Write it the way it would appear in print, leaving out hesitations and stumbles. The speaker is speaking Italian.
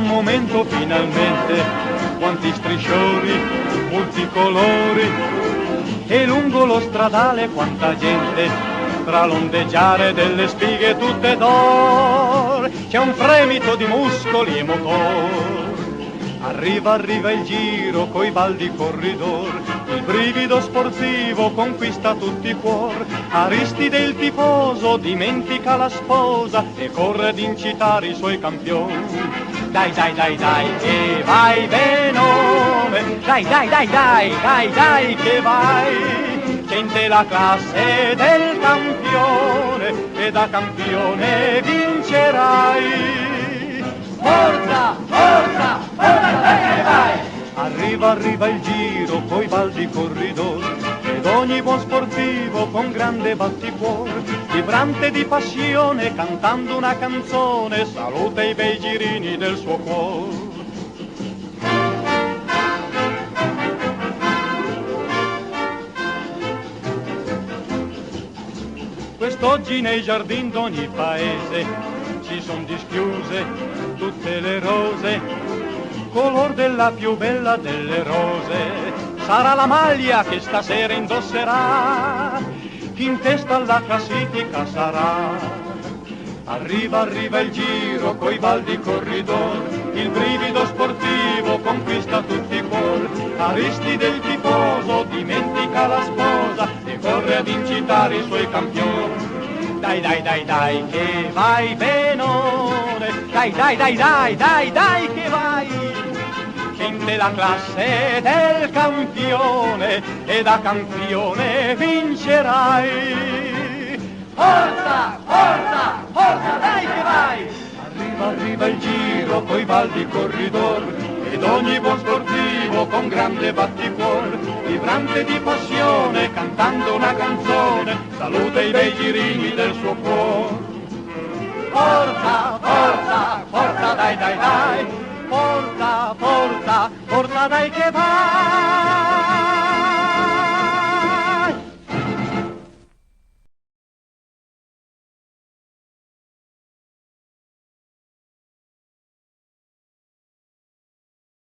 gran momento finalmente, quanti striscioni multicolori, e lungo lo stradale quanta gente, tra l'ondeggiare delle spighe tutte d'or, c'è un fremito di muscoli e motor. Arriva il giro coi baldi corridor, il brivido sportivo conquista tutti i cuor. Aristide il tifoso dimentica la sposa e corre ad incitare i suoi campioni. Dai, dai, dai, dai, che vai Benone, dai, dai, dai, dai, dai, dai, che vai. C'è in te la classe del campione e da campione vincerai. Forza, forza, forza, dai che vai! Arriva il giro coi baldi corridor, ed ogni buon sportivo con grande batticuor, vibrante di passione, cantando una canzone, saluta i bei girini del suo cuore. Quest'oggi nei giardini d'ogni paese si son dischiuse tutte le rose, color della più bella delle rose. Sarà la maglia che stasera indosserà, chi in testa alla classifica sarà. Arriva il giro coi baldi corridor, il brivido sportivo conquista tutti i cuori. Aristide il tifoso dimentica la sposa e corre ad incitare i suoi campioni. Dai, dai, dai, dai, che vai Benone, dai, dai, dai, dai, dai, dai, che vai. C'è in te la classe del campione e da campione vincerai. Forza, forza, forza, dai che vai! Arriva il giro coi baldi corridor, ed ogni buon sportivo con grande batticuor, vibrante di passione, cantando una canzone, saluta i bei girini del suo cuore. Forza, forza, forza, dai, dai, dai, forza, forza, forza, dai che vai!